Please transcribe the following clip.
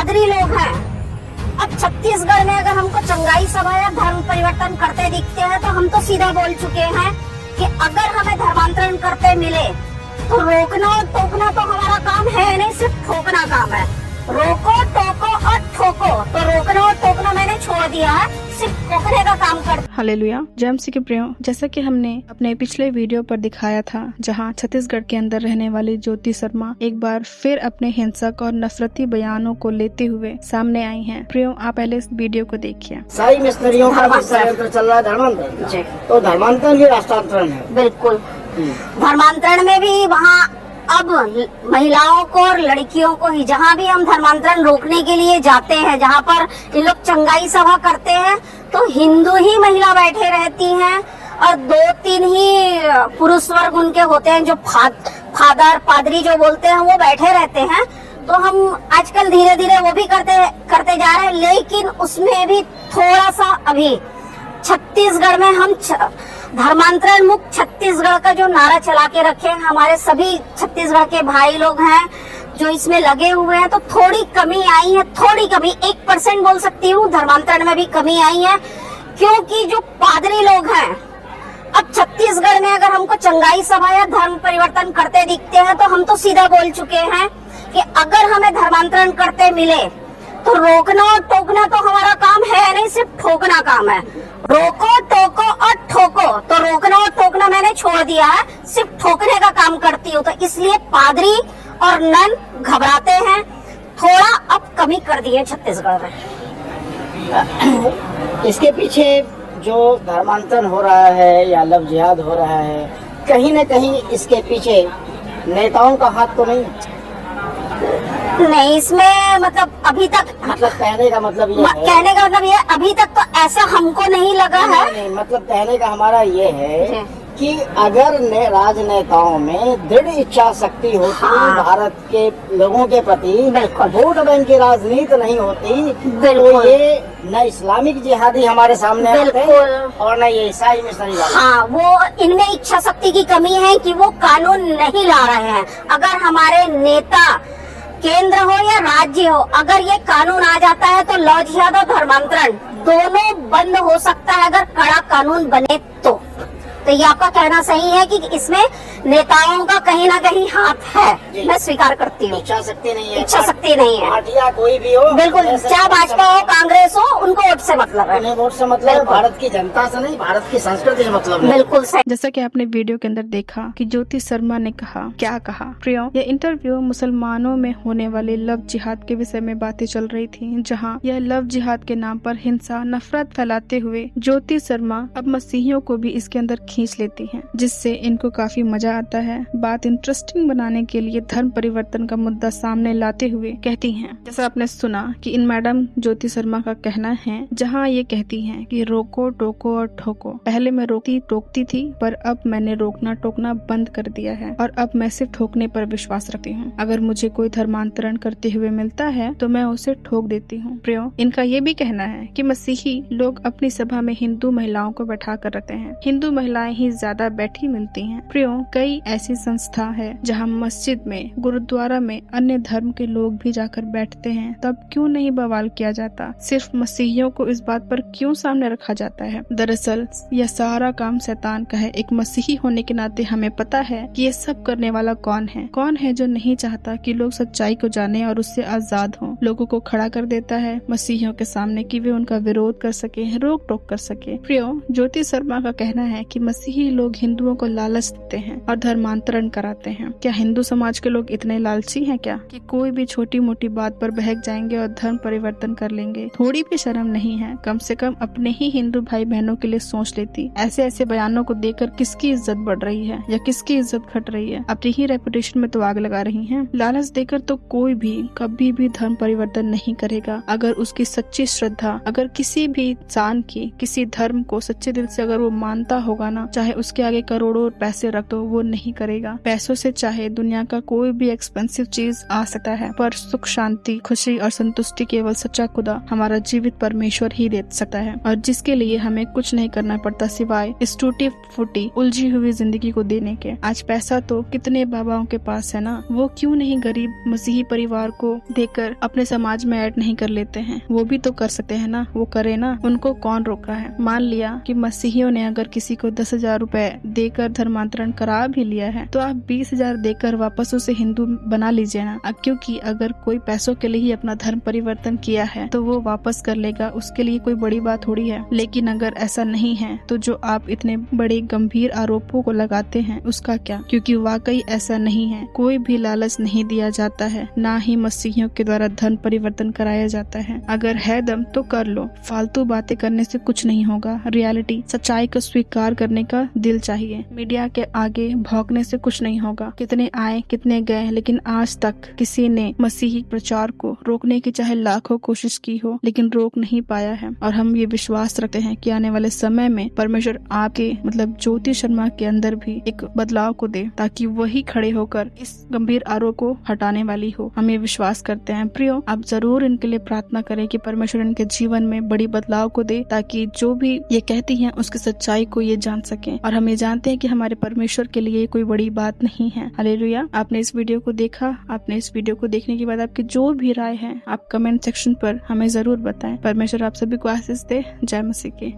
पादरी लोग हैं। अब छत्तीसगढ़ में अगर हमको चंगाई सभा या धर्म परिवर्तन करते दिखते हैं तो हम तो सीधा बोल चुके हैं कि अगर हमें धर्मांतरण करते मिले तो रोकना और टोकना तो हमारा काम है नहीं, सिर्फ ठोकना काम है। रोको, टोको और ठोको। तो रोकना और टोकना मैंने छोड़ दिया है, सिर्फ ठोकने का काम कर। हालेलुया। जय मसीह के प्रियो, जैसा कि हमने अपने पिछले वीडियो पर दिखाया था, जहां छत्तीसगढ़ के अंदर रहने वाली ज्योति शर्मा एक बार फिर अपने हिंसक और नफरती बयानों को लेते हुए सामने आई हैं। प्रियो, आप पहले इस वीडियो को देखिए। सारी मिस्त्रियों का षड्यंत्र चल रहा है धर्मांतरण, तो धर्मांतरण भी राष्ट्रांतरण है। बिल्कुल, धर्मांतरण में भी वहाँ अब महिलाओं को और लड़कियों को ही, जहाँ भी हम धर्मांतरण रोकने के लिए जाते हैं, जहाँ पर ये लोग चंगाई सभा करते हैं, तो हिंदू ही महिला बैठे रहती हैं और 2-3 ही पुरुष वर्ग उनके होते हैं, जो फादर पादरी जो बोलते हैं वो बैठे रहते हैं। तो हम आजकल धीरे धीरे वो भी करते जा रहे हैं, लेकिन उसमें भी थोड़ा सा अभी छत्तीसगढ़ में हम धर्मांतरण मुक्त छत्तीसगढ़ का जो नारा चला के रखे हैं, हमारे सभी छत्तीसगढ़ के भाई लोग हैं जो इसमें लगे हुए हैं, तो थोड़ी कमी आई है, थोड़ी कमी 1% बोल सकती हूँ, धर्मांतरण में भी कमी आई है। क्योंकि जो पादरी लोग हैं, अब छत्तीसगढ़ में अगर हमको चंगाई सभा या धर्म परिवर्तन करते दिखते हैं तो हम तो सीधा बोल चुके हैं कि अगर हमें धर्मांतरण करते मिले तो रोकना और टोकना तो हमारा काम है नहीं, सिर्फ ठोकना काम है। रोको, टोको और ठोको। तो रोकना और टोकना मैंने छोड़ दिया है, सिर्फ ठोकने का काम करती हूँ। तो इसलिए पादरी और नन घबराते हैं, थोड़ा अब कमी कर दी है छत्तीसगढ़ में। इसके पीछे जो धर्मांतरण हो रहा है या लव जिहाद हो रहा है, कहीं न कहीं इसके पीछे नेताओं का हाथ तो नहीं? नहीं, इसमें मतलब अभी तक, मतलब कहने का मतलब ये अभी तक तो ऐसा हमको नहीं लगा है। नहीं, मतलब कहने का हमारा ये है कि अगर राजनेताओं में दृढ़ इच्छा शक्ति होती, भारत के लोगों के प्रति वोट बैंक की राजनीति नहीं होती, तो ये न इस्लामिक जिहादी हमारे सामने आते और न ये ईसाई मिशनरी वाले। हाँ, वो इनमें इच्छा शक्ति की कमी है कि वो कानून नहीं ला रहे हैं। अगर हमारे नेता केंद्र हो या राज्य हो, अगर ये कानून आ जाता है तो लव जिहाद और धर्मांतरण दोनों बंद हो सकता है, अगर कड़ा कानून बने तो ये आपका कहना सही है कि इसमें नेताओं का कहीं ना कहीं हाथ है, मैं स्वीकार करती हूँ। इच्छा शक्ति नहीं है, इच्छा शक्ति नहीं है। पार्टियां कोई भी हो, बिल्कुल, चाहे भाजपा हो, कांग्रेस हो, उनको वोट से मतलब है। उन्हें वोट से मतलब है, भारत की जनता से नहीं, भारत की संस्कृति से मतलब है। बिल्कुल सही। जैसा कि आपने वीडियो के अंदर देखा कि ज्योति शर्मा ने कहा, क्या कहा प्रियो, यह इंटरव्यू मुसलमानों में होने वाले लव जिहाद के विषय में बातें चल रही थी, जहाँ यह लव जिहाद के नाम पर हिंसा नफरत फैलाते हुए ज्योति शर्मा अब मसीहियों को भी इसके अंदर खींच लेती हैं, जिससे इनको काफी मजा आता है। बात इंटरेस्टिंग बनाने के लिए धर्म परिवर्तन का मुद्दा सामने लाते हुए कहती हैं, जैसा आपने सुना कि इन मैडम ज्योति शर्मा का कहना है, जहां ये कहती हैं कि रोको, टोको और ठोको। पहले मैं टोकती थी, पर अब मैंने रोकना टोकना बंद कर दिया है और अब मैं सिर्फ ठोकने पर विश्वास रखती हूँ। अगर मुझे कोई धर्मांतरण करते हुए मिलता है तो मैं उसे ठोक देती हूँ। प्रियो, इनका ये भी कहना है कि मसीही लोग अपनी सभा में हिंदू महिलाओं को बैठा कर रखते हैं, हिंदू महिलाएं ही ज्यादा बैठी मिलती हैं। प्रियो, कई ऐसी संस्था है जहां मस्जिद में, गुरुद्वारा में अन्य धर्म के लोग भी जाकर बैठते हैं, तब क्यों नहीं बवाल किया जाता? सिर्फ मसीहियों को इस बात पर क्यों सामने रखा जाता है? दरअसल यह सारा काम शैतान का है। एक मसीही होने के नाते हमें पता है कि ये सब करने वाला कौन है जो नहीं चाहता कि लोग सच्चाई को जाने और उससे आजाद हों। लोगों को खड़ा कर देता है मसीहियों के सामने कि वे उनका विरोध कर सके, रोक टोक कर सके। प्रियो, ज्योति शर्मा का कहना है कि मसीही लोग हिंदुओं को लालच देते हैं और धर्मांतरण कराते हैं। क्या हिंदू समाज के लोग इतने लालची हैं क्या कि कोई भी छोटी मोटी बात पर बहक जाएंगे और धर्म परिवर्तन कर लेंगे? थोड़ी भी शर्म नहीं है? कम से कम अपने ही हिंदू भाई बहनों के लिए सोच लेती। ऐसे बयानों को देकर किसकी इज्जत बढ़ रही है या किसकी इज्जत घट रही है? अपनी ही रेपुटेशन में तो आग लगा रही हैं। लालच देकर तो कोई भी कभी भी धर्म परिवर्तन नहीं करेगा। अगर उसकी सच्ची श्रद्धा, अगर किसी भी इंसान की किसी धर्म को सच्चे दिल से अगर वो मानता होगा ना, सोना चाहे उसके आगे करोड़ों पैसे रख दो वो नहीं करेगा। पैसों से चाहे दुनिया का कोई भी एक्सपेंसिव चीज आ सकता है, पर सुख, शांति, खुशी और संतुष्टि केवल सच्चा खुदा, हमारा जीवित परमेश्वर ही दे सकता है, और जिसके लिए हमें कुछ नहीं करना पड़ता सिवाय इस टूटी फूटी उलझी हुई जिंदगी को देने के। आज पैसा तो कितने बाबाओं के पास है ना, वो क्यों नहीं गरीब मसीही परिवार को देकर अपने समाज में ऐड नहीं कर लेते हैं? वो भी तो कर सकते हैं ना, वो करे ना, उनको कौन रोका है? मान लिया कि मसीहियों ने अगर किसी को 10,000 रुपए देकर धर्मांतरण करा भी लिया है, तो आप 20,000 देकर वापस उसे हिंदू बना लीजिए ना, क्योंकि अगर कोई पैसों के लिए ही अपना धर्म परिवर्तन किया है तो वो वापस कर लेगा, उसके लिए कोई बड़ी बात थोड़ी है। लेकिन अगर ऐसा नहीं है तो जो आप इतने बड़े गंभीर आरोपों को लगाते हैं उसका क्या? क्योंकि वाकई ऐसा नहीं है, कोई भी लालच नहीं दिया जाता है, ना ही मसीहियों के द्वारा धर्म परिवर्तन कराया जाता है। अगर है दम तो कर लो, फालतू बातें करने से कुछ नहीं होगा। रियलिटी, सच्चाई को स्वीकार करने का दिल चाहिए। मीडिया के आगे भौंकने से कुछ नहीं होगा। कितने आए कितने गए, लेकिन आज तक किसी ने मसीही प्रचार को रोकने की चाहे लाखों कोशिश की हो, लेकिन रोक नहीं पाया है। और हम ये विश्वास रखते हैं कि आने वाले समय में परमेश्वर आपके मतलब ज्योति शर्मा के अंदर भी एक बदलाव को दे, ताकि वही खड़े होकर इस गंभीर आरोप को हटाने वाली हो। हम ये विश्वास करते हैं। प्रियो, आप जरूर इनके लिए प्रार्थना करें कि परमेश्वर इनके जीवन में बड़ी बदलाव को दे, ताकि जो भी ये कहती हैं उसकी सच्चाई को ये जान सकें। और हम ये जानते हैं कि हमारे परमेश्वर के लिए कोई बड़ी बात नहीं है। हालेलुया। आपने इस वीडियो को देखा, आपने इस वीडियो को देखने के बाद आपकी जो भी राय है आप कमेंट सेक्शन पर हमें जरूर बताएं। परमेश्वर आप सभी को आशीष दे। जय मसीह की।